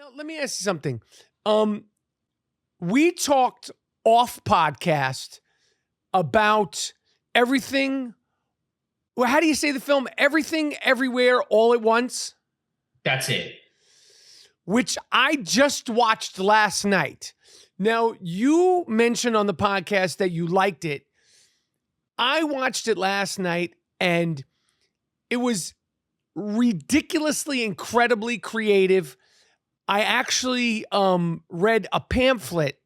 Now, let me ask you something. We talked off podcast about everything. Well, how do you say the film? Everything, Everywhere, All at Once? That's it. Which I just watched last night. Now, you mentioned on the podcast that you liked it. I watched it last night, and it was ridiculously, incredibly creative. I actually read a pamphlet.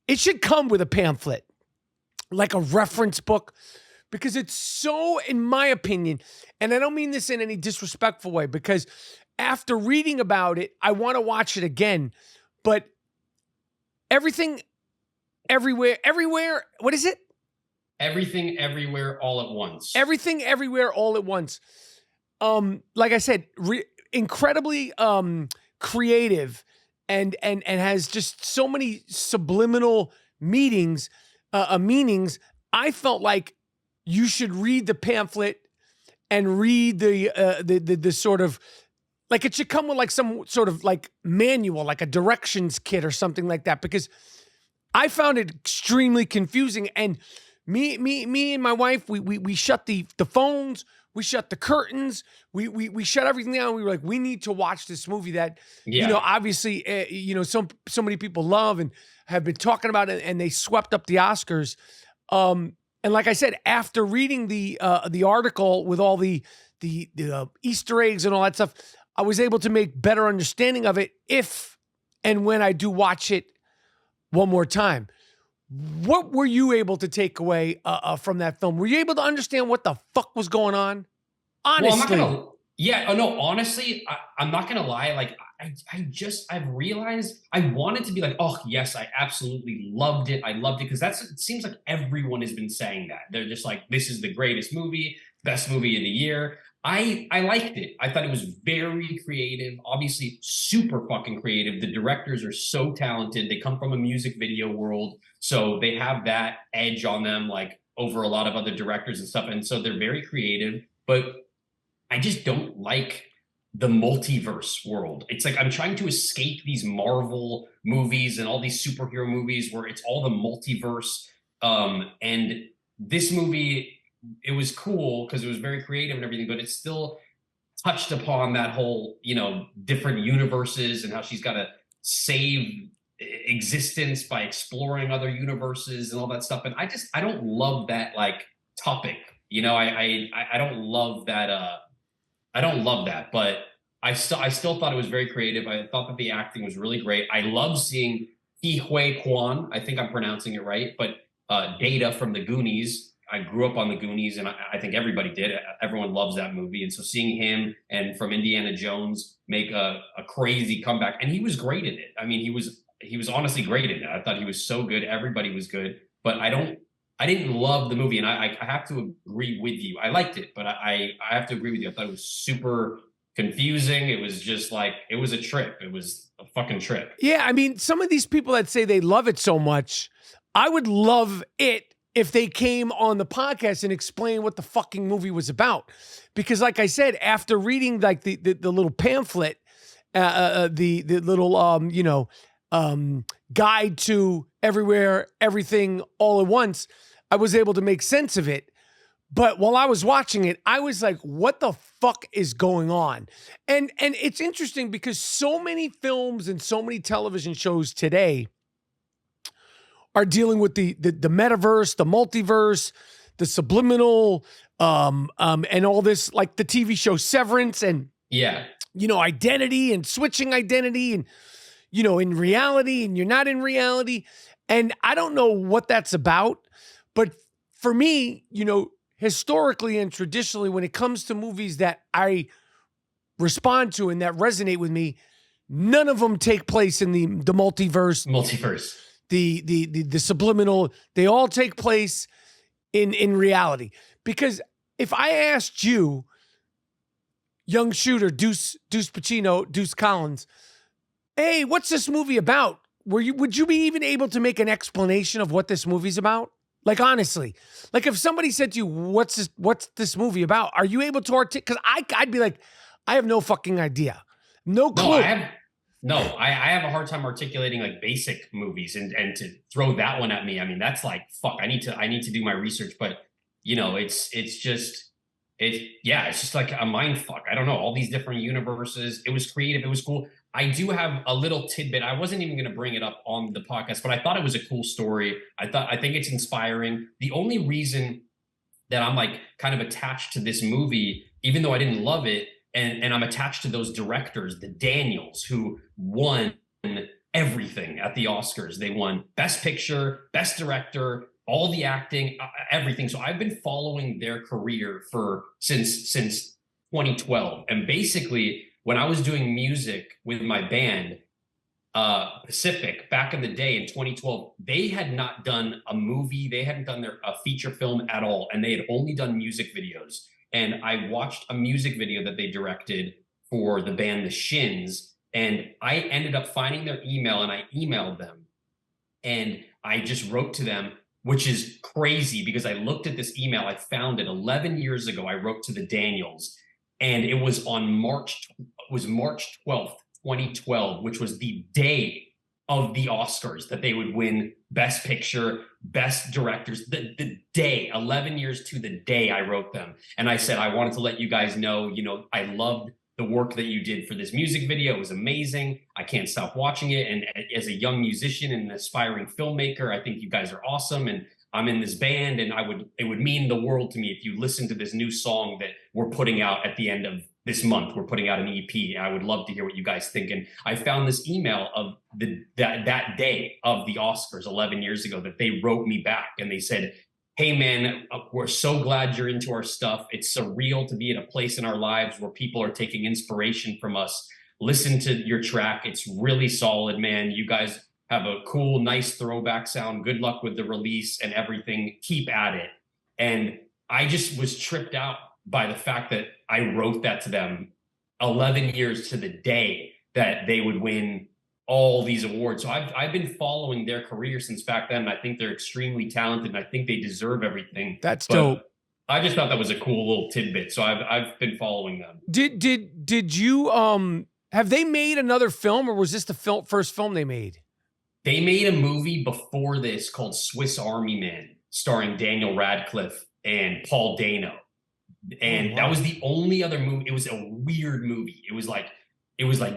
It should come with a pamphlet, like a reference book, because it's so, in my opinion, and I don't mean this in any disrespectful way, because after reading about it, I want to watch it again. But Everything, Everywhere, what is it? Everything, Everywhere, All at Once. Everything, Everywhere, All at Once. Like I said, incredibly creative and has just so many subliminal meanings. I felt like you should read the pamphlet and read the sort of, like, it should come with like some sort of like manual, like a directions kit or something like that, because I found it extremely confusing. And me and my wife, we shut the phones, we shut the curtains, we shut everything down. We were like, we need to watch this movie that, obviously, so many people love and have been talking about it, and they swept up the Oscars. And like I said, after reading the article with all the Easter eggs and all that stuff, I was able to make better understanding of it if and when I do watch it one more time. What were you able to take away from that film? Were you able to understand what the fuck was going on? Honestly. Honestly, I'm not going to lie. Like, I've realized I wanted to be like, oh, yes, I absolutely loved it. I loved it. Because it seems like everyone has been saying that. They're just like, this is the greatest movie, best movie of the year. I liked it. I thought it was very creative, obviously super fucking creative. The directors are so talented. They come from a music video world, so they have that edge on them, like over a lot of other directors and stuff. And so they're very creative, but I just don't like the multiverse world. It's like I'm trying to escape these Marvel movies and all these superhero movies where it's all the multiverse. And this movie, it was cool because it was very creative and everything, but it still touched upon that whole, different universes and how she's got to save existence by exploring other universes and all that stuff. And I don't love that like topic, I don't love that. I don't love that, but I still thought it was very creative. I thought that the acting was really great. I love seeing Ke Huy Quan. I think I'm pronouncing it right, but Data from the Goonies. I grew up on the Goonies, and I think everybody did. Everyone loves that movie. And so seeing him and from Indiana Jones make a crazy comeback, and he was great in it. I mean, he was honestly great in it. I thought he was so good. Everybody was good, but I didn't love the movie, and I have to agree with you. I liked it, but I have to agree with you. I thought it was super confusing. It was just like, it was a trip. It was a fucking trip. Yeah, I mean, some of these people that say they love it so much, I would love it if they came on the podcast and explained what the fucking movie was about. Because like I said, after reading like the little pamphlet, the little, guide to Everywhere, Everything, All at Once, I was able to make sense of it. But while I was watching it, I was like, what the fuck is going on? And it's interesting because so many films and so many television shows today are dealing with the metaverse, the multiverse, the subliminal, and all this, like the TV show Severance and, identity and switching identity and, in reality and you're not in reality. And I don't know what that's about, but for me, historically and traditionally, when it comes to movies that I respond to and that resonate with me, none of them take place in the multiverse. The subliminal, they all take place in reality. Because if I asked you, young shooter, Deuce Pacino, Deuce Collins, hey, what's this movie about? Would you be even able to make an explanation of what this movie's about? Like, honestly, like if somebody said to you, what's this movie about? Are you able to articulate? Because I'd be like, I have no fucking idea. No clue. No, I have a hard time articulating like basic movies, and to throw that one at me, I mean, that's like fuck. I need to do my research, but it's just it's just like a mind fuck. I don't know, all these different universes. It was creative, it was cool. I do have a little tidbit. I wasn't even going to bring it up on the podcast, but I thought it was a cool story. I think it's inspiring. The only reason that I'm like kind of attached to this movie, even though I didn't love it, and I'm attached to those directors, the Daniels, who won everything at the Oscars. They won Best Picture, Best Director, all the acting, everything. So I've been following their career for since 2012, and basically when I was doing music with my band, Pacific, back in the day in 2012, they had not done a movie, they hadn't done a feature film at all, and they had only done music videos. And I watched a music video that they directed for the band The Shins, and I ended up finding their email, and I emailed them, and I just wrote to them, which is crazy because I looked at this email, I found it 11 years ago. I wrote to the Daniels, and it was on March 12th, 2012, which was the day of the Oscars that they would win Best Picture, Best Directors. The day, 11 years to the day, I wrote them. And I said, I wanted to let you guys know, I loved the work that you did for this music video. It was amazing. I can't stop watching it. And as a young musician and an aspiring filmmaker, I think you guys are awesome. And I'm in this band, and it would mean the world to me if you listen to this new song that we're putting out at the end of this month. We're putting out an EP. I would love to hear what you guys think. And I found this email of that day of the Oscars 11 years ago that they wrote me back, and they said, hey man, we're so glad you're into our stuff. It's surreal to be in a place in our lives where people are taking inspiration from us. Listen to your track. It's really solid, man. You guys have a cool, nice throwback sound. Good luck with the release and everything. Keep at it. And I just was tripped out by the fact that I wrote that to them 11 years to the day that they would win all these awards. So I've been following their career since back then. And I think they're extremely talented, and I think they deserve everything. That's dope. I just thought that was a cool little tidbit. So I've been following them. Did you have they made another film, or was this the first film they made? They made a movie before this called Swiss Army Man, starring Daniel Radcliffe and Paul Dano. And that was the only other movie. It was a weird movie. It was like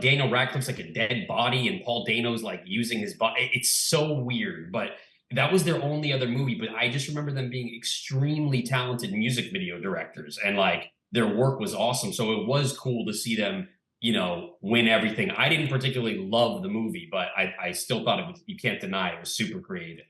Daniel Radcliffe's like a dead body, and Paul Dano's like using his body. It's so weird, but that was their only other movie. But I just remember them being extremely talented music video directors, and like their work was awesome. So it was cool to see them, win everything. I didn't particularly love the movie, but I still thought you can't deny it was super creative.